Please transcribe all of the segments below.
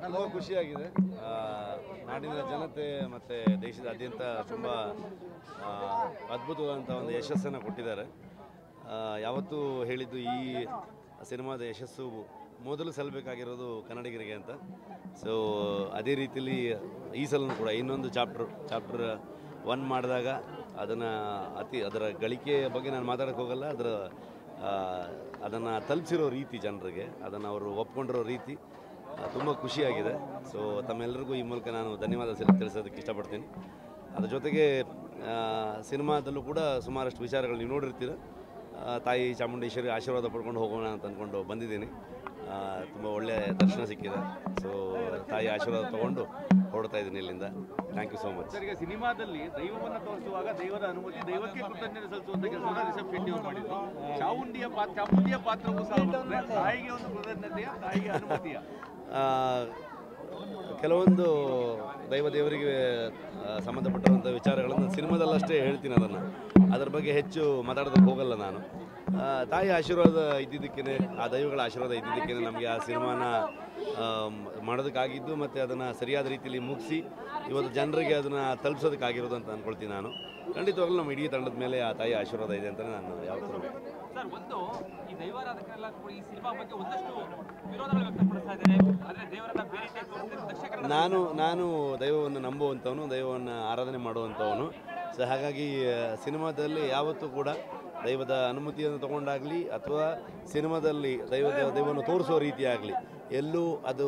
ತುಂಬ ಖುಷಿಯಾಗಿದೆ. ನಾಡಿನ ಜನತೆ ಮತ್ತು ದೇಶದಾದ್ಯಂತ ತುಂಬ ಅದ್ಭುತವಾದಂಥ ಒಂದು ಯಶಸ್ಸನ್ನು ಕೊಟ್ಟಿದ್ದಾರೆ. ಯಾವತ್ತೂ ಹೇಳಿದ್ದು ಈ ಸಿನಿಮಾದ ಯಶಸ್ಸು ಮೊದಲು ಸಲ್ಲಬೇಕಾಗಿರೋದು ಕನ್ನಡಿಗರಿಗೆ ಅಂತ. ಸೊ ಅದೇ ರೀತಿಯಲ್ಲಿ ಈ ಸಲನೂ ಕೂಡ ಇನ್ನೊಂದು ಚಾಪ್ಟರ್ 1 ಮಾಡಿದಾಗ ಅದರ ಗಳಿಕೆಯ ಬಗ್ಗೆ ನಾನು ಮಾತಾಡೋಕ್ಕೆ ಹೋಗಲ್ಲ. ಅದನ್ನು ತಲುಪಿಸಿರೋ ರೀತಿ ಜನರಿಗೆ, ಅದನ್ನು ಅವರು ಒಪ್ಕೊಂಡಿರೋ ರೀತಿ ತುಂಬ ಖುಷಿಯಾಗಿದೆ. ಸೊ ತಮ್ಮೆಲ್ಲರಿಗೂ ಈ ಮೂಲಕ ನಾನು ಧನ್ಯವಾದ ತಿಳಿಸೋದಕ್ಕೆ ಇಷ್ಟಪಡ್ತೀನಿ. ಅದರ ಜೊತೆಗೆ ಸಿನಿಮಾದಲ್ಲೂ ಕೂಡ ಸುಮಾರಷ್ಟು ವಿಚಾರಗಳು ನೀವು ನೋಡಿರ್ತೀರ. ತಾಯಿ ಚಾಮುಂಡೇಶ್ವರಿ ಆಶೀರ್ವಾದ ಪಡ್ಕೊಂಡು ಹೋಗೋಣ ಅಂತ ಅಂದ್ಕೊಂಡು ಬಂದಿದ್ದೀನಿ. ತುಂಬ ಒಳ್ಳೆಯ ದರ್ಶನ ಸಿಕ್ಕಿದೆ. ಸೊ ತಾಯಿ ಆಶೀರ್ವಾದ ತೊಗೊಂಡು ಹೊರಡ್ತಾ ಇದ್ದೀನಿ ಇಲ್ಲಿಂದ. Thank you so much. Sir, ಈಗ ಸಿನಿಮಾದಲ್ಲಿ ದೈವವನ್ನು ತೋರಿಸುವಾಗ ದೈವದ ಅನುಮತಿ, ದೈವಕ್ಕೆ ಕೃತಜ್ಞತೆ ಸಲ್ಲಿಸುವಂಥ ಕೆಲಸವನ್ನು ರಿಷಬ್ ಶೆಟ್ಟಿ ಅವರು ಮಾಡಿದ್ರು. ಚಾಮುಂಡಿಯ ಪಾತ್ರವೂ ಸಹ ತಾಯಿಗೆ ಒಂದು ಕೃತಜ್ಞತೆಯ, ತಾಯಿಗೆ ಅನುಮತಿಯ ಕೆಲವೊಂದು ದೇವರಿಗೆ ಸಂಬಂಧಪಟ್ಟಿರುವಂಥ ವಿಚಾರಗಳನ್ನು ಸಿನಿಮಾದಲ್ಲಷ್ಟೇ ಹೇಳ್ತೀನಿ. ಅದರ ಬಗ್ಗೆ ಹೆಚ್ಚು ಮಾತಾಡೋದಕ್ಕೆ ಹೋಗಲ್ಲ ನಾನು. ತಾಯಿ ಆಶೀರ್ವಾದ ಇದ್ದಿದ್ದಕ್ಕೇ, ಆ ದೈವಗಳ ಆಶೀರ್ವಾದ ಇದ್ದಿದ್ದಕ್ಕೇ ನಮಗೆ ಆ ಸಿನಿಮಾನ ಮಾಡೋದಕ್ಕಾಗಿದ್ದು ಮತ್ತು ಅದನ್ನು ಸರಿಯಾದ ರೀತಿಯಲ್ಲಿ ಮುಗಿಸಿ ಇವತ್ತು ಜನರಿಗೆ ಅದನ್ನು ತಲುಪಿಸೋದಕ್ಕಾಗಿರೋದು ಅಂತ ಅಂದ್ಕೊಳ್ತೀನಿ ನಾನು. ಖಂಡಿತವಾಗಲೂ ನಮ್ಮ ಇಡೀ ತಂಡದ ಮೇಲೆ ಆ ತಾಯಿ ಆಶೀರ್ವಾದ ಇದೆ ಅಂತ ನಾನು ಯಾವತ್ತೂ ಸರ್, ಒಂದು ಈ ದೈವಾರಾಧಕರೆಲ್ಲ ಈ ಸಿನಿಮಾ ಬಗ್ಗೆ ಒಂದಷ್ಟು ವಿರೋಧಗಳು ವ್ಯಕ್ತಪಡಿಸ್ತಾ ಇದ್ದಾರೆ. ಆದರೆ ದೇವರನ್ನ ಬೇರೆ ರೀತಿಯಾಗಿ ತೋರಿಸ್ತಾರೆ ದರ್ಶಕರ. ನಾನು ದೈವವನ್ನು ನಂಬುವಂಥವನು, ದೈವವನ್ನು ಆರಾಧನೆ ಮಾಡುವಂಥವನು. ಸೊ ಹಾಗಾಗಿ ಸಿನಿಮಾದಲ್ಲಿ ಯಾವತ್ತೂ ಕೂಡ ದೈವದ ಅನುಮತಿಯನ್ನು ತಗೊಂಡಾಗಲಿ ಅಥವಾ ಸಿನಿಮಾದಲ್ಲಿ ದೈವವನ್ನು ತೋರಿಸೋ ರೀತಿ ಆಗಲಿ ಎಲ್ಲೂ ಅದು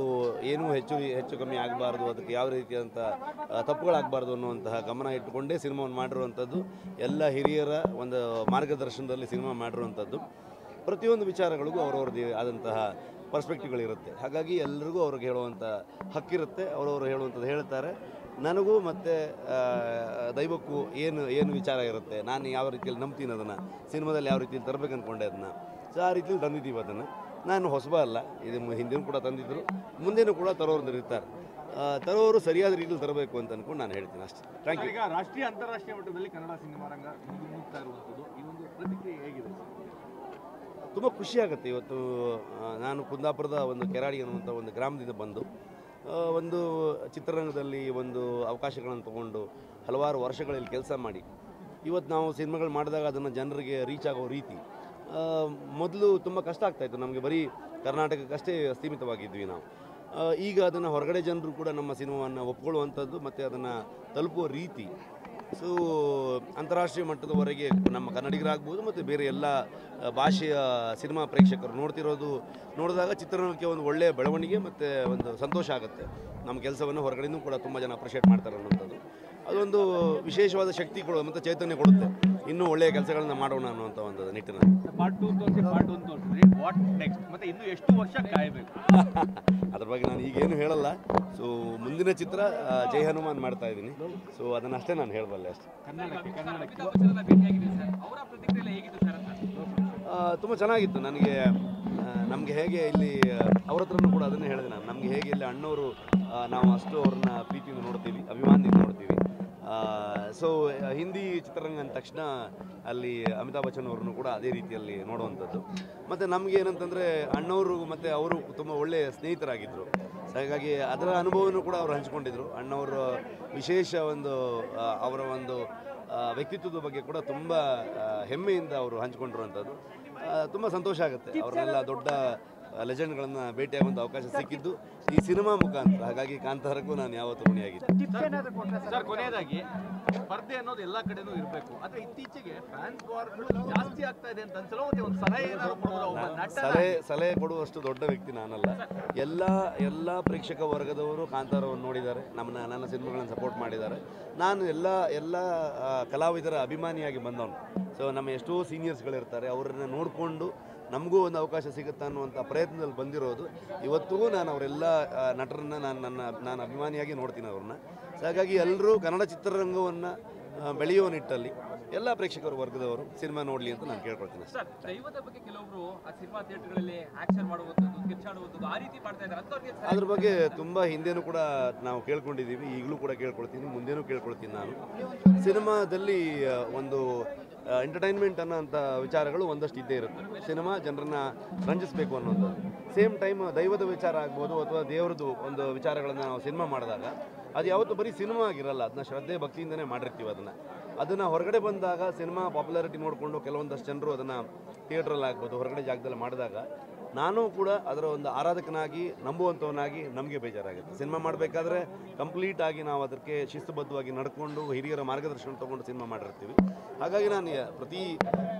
ಏನೂ ಹೆಚ್ಚು ಕಮ್ಮಿ ಆಗಬಾರ್ದು, ಅದಕ್ಕೆ ಯಾವ ರೀತಿಯಾದಂಥ ತಪ್ಪುಗಳಾಗಬಾರ್ದು ಅನ್ನುವಂತಹ ಗಮನ ಇಟ್ಟುಕೊಂಡೇ ಸಿನಿಮಾವನ್ನು ಮಾಡಿರುವಂಥದ್ದು. ಎಲ್ಲ ಹಿರಿಯರ ಒಂದು ಮಾರ್ಗದರ್ಶನದಲ್ಲಿ ಸಿನಿಮಾ ಮಾಡಿರುವಂಥದ್ದು. ಪ್ರತಿಯೊಂದು ವಿಚಾರಗಳಿಗೂ ಅವರವ್ರದ್ದೇ ಆದಂತಹ ಪರ್ಸ್ಪೆಕ್ಟಿವ್ಗಳಿರುತ್ತೆ. ಹಾಗಾಗಿ ಎಲ್ಲರಿಗೂ ಅವ್ರಿಗೆ ಹೇಳುವಂಥ ಹಕ್ಕಿರುತ್ತೆ. ಅವರವರು ಹೇಳುವಂಥದ್ದು ಹೇಳ್ತಾರೆ. ನನಗೂ ಮತ್ತು ದೈವಕ್ಕೂ ಏನು ವಿಚಾರ ಇರುತ್ತೆ, ನಾನು ಯಾವ ರೀತಿಯಲ್ಲಿ ನಂಬ್ತೀನಿ, ಅದನ್ನು ಸಿನಿಮಾದಲ್ಲಿ ಯಾವ ರೀತಿಯಲ್ಲಿ ತರಬೇಕು ಅಂದ್ಕೊಂಡೆ ಅದನ್ನು. ಸೊ ಆ ರೀತಿಯಲ್ಲಿ ತಂದಿದ್ದೀವಿ ಅದನ್ನು. ನಾನು ಹೊಸಬ ಅಲ್ಲ, ಇದು ಹಿಂದಿನ ಕೂಡ ತಂದಿದ್ದರು, ಮುಂದೇನೂ ಕೂಡ ತರೋರು ಇರ್ತಾರೆ. ತರೋರು ಸರಿಯಾದ ರೀತಿಯಲ್ಲಿ ತರಬೇಕು ಅಂತ ಅಂದ್ಕೊಂಡು ನಾನು ಹೇಳ್ತೀನಿ ಅಷ್ಟೇ. Thank you. ಈಗ ರಾಷ್ಟ್ರೀಯ ಅಂತಾರಾಷ್ಟ್ರೀಯ ಮಟ್ಟದಲ್ಲಿ ಕನ್ನಡ ಸಿನಿಮಾ ರಂಗ ಮುಗ್ತಾ ಇರುವಂಥದ್ದು, ಈ ಒಂದು ಪ್ರತಿಕ್ರಿಯೆ ಹೇಗಿದೆ? ತುಂಬ ಖುಷಿಯಾಗುತ್ತೆ. ಇವತ್ತು ನಾನು ಕುಂದಾಪುರದ ಒಂದು ಕೆರಾಡಿ ಅನ್ನುವಂಥ ಒಂದು ಗ್ರಾಮದಿಂದ ಬಂದು ಒಂದು ಚಿತ್ರರಂಗದಲ್ಲಿ ಒಂದು ಅವಕಾಶಗಳನ್ನು ತಗೊಂಡು ಹಲವಾರು ವರ್ಷಗಳಲ್ಲಿ ಕೆಲಸ ಮಾಡಿ ಇವತ್ತು ನಾವು ಸಿನಿಮಾಗಳು ಮಾಡಿದಾಗ ಅದನ್ನು ಜನರಿಗೆ ರೀಚ್ ಆಗೋ ರೀತಿ ಮೊದಲು ತುಂಬ ಕಷ್ಟ ಆಗ್ತಾಯಿತ್ತು. ನಮಗೆ ಬರೀ ಕರ್ನಾಟಕಕ್ಕಷ್ಟೇ ಸೀಮಿತವಾಗಿದ್ವಿ ನಾವು. ಈಗ ಅದನ್ನು ಹೊರಗಡೆ ಜನರು ಕೂಡ ನಮ್ಮ ಸಿನಿಮಾವನ್ನು ಒಪ್ಕೊಳ್ಳುವಂಥದ್ದು ಮತ್ತು ಅದನ್ನು ತಲುಪುವ ರೀತಿ. ಸೊ ಅಂತಾರಾಷ್ಟ್ರೀಯ ಮಟ್ಟದವರೆಗೆ ನಮ್ಮ ಕನ್ನಡಿಗರಾಗ್ಬೋದು ಮತ್ತು ಬೇರೆ ಎಲ್ಲ ಭಾಷೆಯ ಸಿನಿಮಾ ಪ್ರೇಕ್ಷಕರು ನೋಡಿದಾಗ ಚಿತ್ರರಂಗಕ್ಕೆ ಒಂದು ಒಳ್ಳೆಯ ಬೆಳವಣಿಗೆ ಮತ್ತು ಒಂದು ಸಂತೋಷ ಆಗುತ್ತೆ. ನಮ್ಮ ಕೆಲಸವನ್ನು ಹೊರಗಡೆಯೂ ಕೂಡ ತುಂಬ ಜನ ಅಪ್ರಿಷಿಯೇಟ್ ಮಾಡ್ತಾರೆ ಅನ್ನೋಂಥದ್ದು ಅದೊಂದು ವಿಶೇಷವಾದ ಶಕ್ತಿ ಮತ್ತು ಚೈತನ್ಯ ಕೊಡುತ್ತೆ. ಇನ್ನೂ ಒಳ್ಳೆಯ ಕೆಲಸಗಳನ್ನ ಮಾಡೋಣ ಅನ್ನುವಂಥ ಒಂದು ನಿಟ್ಟಿನಲ್ಲಿ. ಪಾರ್ಟ್ 2 ತೋರಿಸಿದ್ರಿ, ವಾಟ್ ನೆಕ್ಸ್ಟ್? ಮತ್ತೆ ಇನ್ನೂ ಎಷ್ಟು ವರ್ಷ ಕಾಯಬೇಕು? ಅದ್ರ ಬಗ್ಗೆ ನಾನು ಈಗೇನು ಹೇಳಲ್ಲ. ಸೊ ಮುಂದಿನ ಚಿತ್ರ ಜೈ ಹನುಮಾನ್ ಮಾಡ್ತಾ ಇದ್ದೀನಿ. ಸೊ ಅದನ್ನಷ್ಟೇ ನಾನು ಹೇಳಬಲ್ಲೆ ಅಷ್ಟೇ. ತುಂಬ ಚೆನ್ನಾಗಿತ್ತು. ನಮಗೆ ಹೇಗೆ ಇಲ್ಲಿ ಅವ್ರ ಹತ್ರನೂ ಕೂಡ ಅದನ್ನೇ ಹೇಳಿದೆ ನಾನು. ನಮಗೆ ಹೇಗೆ ಇಲ್ಲಿ ಅಣ್ಣವರು ನಾವು ಅಷ್ಟು ಅವ್ರನ್ನ ಪ್ರೀತಿಯಿಂದ ನೋಡ್ತೀವಿ, ಅಭಿಮಾನದಿಂದ ನೋಡ್ತೀವಿ. ಸೊ ಹಿಂದಿ ಚಿತ್ರರಂಗ ಅಂದ ತಕ್ಷಣ ಅಲ್ಲಿ ಅಮಿತಾಬ್ ಬಚ್ಚನ್ ಅವ್ರನ್ನು ಕೂಡ ಅದೇ ರೀತಿಯಲ್ಲಿ ನೋಡುವಂಥದ್ದು. ಮತ್ತು ನಮಗೆ ಏನಂತಂದರೆ ಅಣ್ಣವರು ಮತ್ತು ಅವರು ತುಂಬ ಒಳ್ಳೆಯ ಸ್ನೇಹಿತರಾಗಿದ್ದರು. ಹಾಗಾಗಿ ಅದರ ಅನುಭವನೂ ಕೂಡ ಅವರು ಹಂಚಿಕೊಂಡಿದ್ರು. ಅಣ್ಣವರು ವಿಶೇಷ ಅವರ ಒಂದು ವ್ಯಕ್ತಿತ್ವದ ಬಗ್ಗೆ ಕೂಡ ತುಂಬ ಹೆಮ್ಮೆಯಿಂದ ಅವರು ಹಂಚಿಕೊಂಡಿರುವಂಥದ್ದು. ತುಂಬ ಸಂತೋಷ ಆಗುತ್ತೆ. ಅವ್ರನ್ನೆಲ್ಲ ದೊಡ್ಡ ಲೆಜೆಂಡ್ಗಳನ್ನು ಭೇಟಿಯಾಗುವಂಥ ಅವಕಾಶ ಸಿಕ್ಕಿದ್ದು ಈ ಸಿನಿಮಾ ಮುಖಾಂತರ. ಹಾಗಾಗಿ ಕಾಂತಾರಕ್ಕೂ ನಾನು ಯಾವತ್ತೂ ಋಣಿಯಾಗಿದ್ದೆ. ಸರ್, ಕೊನೆಯದಾಗಿ ಸ್ಪರ್ಧೆ ಅನ್ನೋದು ಎಲ್ಲಾ ಕಡೆನೂ ಇರಬೇಕು, ಆದ್ರೆ ಇತ್ತೀಚೆಗೆ ಫ್ಯಾನ್ಸ್ ವಾರ್ಗಳು ಜಾಸ್ತಿ ಆಗ್ತಾ ಇದೆ ಅಂತ ಅನ್ಸಲ್ಲ. ಮತ್ತೆ ಒಂದು ಸಲಹೆ ಏನಾದ್ರು ಕೊಡೋದು, ಒಬ್ಬ ನಟನಾಗಿ? ಸಲಹೆ ಕೊಡುವಷ್ಟು ದೊಡ್ಡ ವ್ಯಕ್ತಿ ನಾನಲ್ಲ. ಎಲ್ಲ ಪ್ರೇಕ್ಷಕ ವರ್ಗದವರು ಕಾಂತಾರವನ್ನು ನೋಡಿದ್ದಾರೆ, ನನ್ನ ಸಿನಿಮಾಗಳನ್ನು ಸಪೋರ್ಟ್ ಮಾಡಿದ್ದಾರೆ. ನಾನು ಎಲ್ಲ ಕಲಾವಿದರ ಅಭಿಮಾನಿಯಾಗಿ ಬಂದವನು. ಸೊ ನಮ್ಮ ಎಷ್ಟೋ ಸೀನಿಯರ್ಸ್ಗಳಿರ್ತಾರೆ, ಅವರನ್ನು ನೋಡಿಕೊಂಡು ನಮಗೂ ಒಂದು ಅವಕಾಶ ಸಿಗುತ್ತಾ ಅನ್ನುವಂಥ ಪ್ರಯತ್ನದಲ್ಲಿ ಬಂದಿರೋದು. ಇವತ್ತಿಗೂ ನಾನು ಅವರೆಲ್ಲ ನಟರನ್ನು ನಾನು ಅಭಿಮಾನಿಯಾಗಿ ನೋಡ್ತೀನಿ ಅವ್ರನ್ನ. ಸೊ ಹಾಗಾಗಿ ಎಲ್ಲರೂ ಕನ್ನಡ ಚಿತ್ರರಂಗವನ್ನು ಬೆಳೆಯುವ ನಿಟ್ಟಲ್ಲಿ ಎಲ್ಲ ಪ್ರೇಕ್ಷಕರ ವರ್ಗದವರು ಸಿನಿಮಾ ನೋಡಲಿ ಅಂತ ನಾನು ಕೇಳ್ಕೊಳ್ತೀನಿ. ಸರ್, ದೈವದ ಬಗ್ಗೆ ಕೆಲವೊಬ್ರು ಆ ಸಿನಿಮಾ ಥಿಯೇಟರ್ಗಳಲ್ಲಿ ಆಕ್ಷನ್ ಮಾಡುವಂಥದ್ದು, ಕಿರ್ಚಾಡುವಂಥದ್ದು, ಆ ರೀತಿ ಮಾಡ್ತಾ ಇದ್ದಾರೆ. ಅದ್ರ ಬಗ್ಗೆ ತುಂಬ ಹಿಂದೆನೂ ಕೂಡ ನಾವು ಕೇಳ್ಕೊಂಡಿದ್ದೀವಿ, ಈಗಲೂ ಕೂಡ ಕೇಳ್ಕೊಳ್ತೀನಿ, ಮುಂದೇನೂ ಕೇಳ್ಕೊಳ್ತೀನಿ. ನಾನು ಸಿನಿಮಾದಲ್ಲಿ ಒಂದು ಎಂಟರ್ಟೈನ್ಮೆಂಟ್ ಅನ್ನೋಂಥ ವಿಚಾರಗಳು ಒಂದಷ್ಟು ಇದ್ದೇ ಇರುತ್ತೆ. ಸಿನಿಮಾ ಜನರನ್ನ ರಂಜಿಸಬೇಕು ಅನ್ನೋಂಥದ್ದು. ಸೇಮ್ ಟೈಮ್ ದೈವದ ವಿಚಾರ ಆಗ್ಬೋದು ಅಥವಾ ದೇವರದ್ದು ಒಂದು ವಿಚಾರಗಳನ್ನು ನಾವು ಸಿನಿಮಾ ಮಾಡಿದಾಗ ಅದು ಯಾವತ್ತೂ ಬರೀ ಸಿನಿಮಾ ಆಗಿರಲ್ಲ, ಅದನ್ನ ಶ್ರದ್ಧೆ ಭಕ್ತಿಯಿಂದನೇ ಮಾಡಿರ್ತೀವಿ. ಅದನ್ನು ಹೊರಗಡೆ ಬಂದಾಗ ಸಿನಿಮಾ ಪಾಪ್ಯುಲಾರಿಟಿ ನೋಡಿಕೊಂಡು ಕೆಲವೊಂದಷ್ಟು ಜನರು ಅದನ್ನು ಥಿಯೇಟ್ರಲ್ಲಿ ಆಗ್ಬೋದು ಹೊರಗಡೆ ಜಾಗದಲ್ಲಿ ಮಾಡಿದಾಗ ನಾನು ಕೂಡ ಅದರ ಒಂದು ಆರಾಧಕನಾಗಿ ನಂಬುವಂಥವನಾಗಿ ನಮಗೆ ಬೇಜಾರಾಗುತ್ತೆ. ಸಿನಿಮಾ ಮಾಡಬೇಕಾದ್ರೆ ಕಂಪ್ಲೀಟಾಗಿ ನಾವು ಅದಕ್ಕೆ ಶಿಸ್ತುಬದ್ಧವಾಗಿ ನಡ್ಕೊಂಡು ಹಿರಿಯರ ಮಾರ್ಗದರ್ಶನ ತೊಗೊಂಡು ಸಿನಿಮಾ ಮಾಡಿರ್ತೀವಿ. ಹಾಗಾಗಿ ನಾನು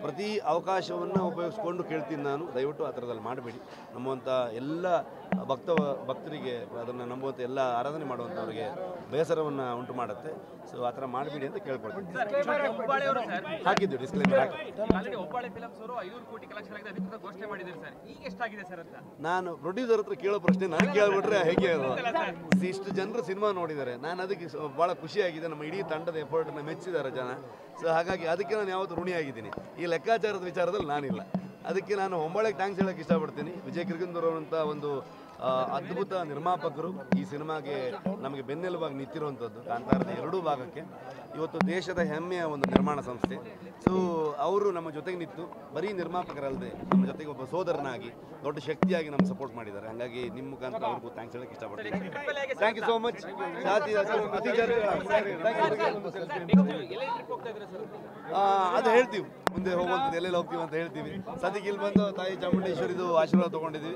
ಪ್ರತಿ ಅವಕಾಶವನ್ನು ಉಪಯೋಗಿಸ್ಕೊಂಡು ಕೇಳ್ತೀನಿ, ನಾನು ದಯವಿಟ್ಟು ಆ ಥರದಲ್ಲಿ ಮಾಡಬೇಡಿ. ನಂಬುವಂಥ ಎಲ್ಲ ಭಕ್ತರಿಗೆ ಅದನ್ನು ನಂಬುವಂಥ ಎಲ್ಲ ಆರಾಧನೆ ಮಾಡುವಂಥವ್ರಿಗೆ ಬೇಸರವನ್ನು ಉಂಟು ಮಾಡುತ್ತೆ. ಸೊ ಆ ಥರ ಮಾಡಬೇಡಿ ಅಂತ ಕೇಳ್ಕೊಳ್ತೀನಿ. ಹಾಕಿದ್ದು ಡಿಸ್ಕ್ಲೇಮರ್ ನಾನು ಪ್ರೊಡ್ಯೂಸರ್ ಹತ್ರ ಕೇಳೋ ಪ್ರಶ್ನೆ ನಾನು ಕೇಳ್ಬಿಟ್ರೆ ಹೇಗೆ ಇಷ್ಟು ಜನರು ಸಿನಿಮಾ ನೋಡಿದ್ದಾರೆ, ನಾನು ಅದಕ್ಕೆ ಭಾಳ ಖುಷಿಯಾಗಿದೆ. ನಮ್ಮ ಇಡೀ ತಂಡದ ಎಫರ್ಟನ್ನು ಮೆಚ್ಚಿದ್ದಾರೆ ಜನ. ಸೊ ಹಾಗಾಗಿ ಅದಕ್ಕೆ ನಾನು ಯಾವತ್ತೂ ಋಣಿಯಾಗಿದ್ದೀನಿ. ಈ ಲೆಕ್ಕಾಚಾರದ ವಿಚಾರದಲ್ಲಿ ನಾನಿಲ್ಲ. ಅದಕ್ಕೆ ನಾನು ಹೊಂಬಾಳೆಗೆ ಥ್ಯಾಂಕ್ಸ್ ಹೇಳೋಕ್ಕೆ ಇಷ್ಟಪಡ್ತೀನಿ. ವಿಜಯ್ ಕಿರ್ಗಂದೂರ್ ಅವರಂಥ ಒಂದು ಅದ್ಭುತ ನಿರ್ಮಾಪಕರು ಈ ಸಿನಿಮಾಗೆ ನಮಗೆ ಬೆನ್ನೆಲುಬಾಗಿ ನಿಂತಿರುವಂಥದ್ದು. ಕಾಂತಾರದ 2 ಭಾಗಕ್ಕೆ ಇವತ್ತು ದೇಶದ ಹೆಮ್ಮೆಯ ಒಂದು ನಿರ್ಮಾಣ ಸಂಸ್ಥೆ. ಸೊ ಅವರು ನಮ್ಮ ಜೊತೆಗೆ ನಿಂತು ಬರೀ ನಿರ್ಮಾಪಕರಲ್ಲದೆ ನಮ್ಮ ಜೊತೆಗೆ ಒಬ್ಬ ಸೋದರನಾಗಿ ದೊಡ್ಡ ಶಕ್ತಿಯಾಗಿ ನಮ್ಗೆ ಸಪೋರ್ಟ್ ಮಾಡಿದ್ದಾರೆ. ಹಾಗಾಗಿ ನಿಮ್ಮ ಮುಖಾಂತರ ಅವ್ರಿಗೂ ಥ್ಯಾಂಕ್ಸ್ ಹೇಳೋಕ್ಕೆ ಇಷ್ಟಪಡ್ತೀನಿ. Thank you so much. ಅದು ಹೇಳ್ತೀವಿ, ಮುಂದೆ ಹೋಗುವಂಥದ್ದು ಎಲ್ಲೆಲ್ಲಿ ಹೋಗ್ತೀವಿ ಅಂತ ಹೇಳ್ತೀವಿ. ಸದ್ಯಕ್ಕೆ ಇಲ್ಲಿ ಬಂದು ತಾಯಿ ಚಾಮುಂಡೇಶ್ವರಿದು ಆಶೀರ್ವಾದ ತೊಗೊಂಡಿದ್ದೀವಿ.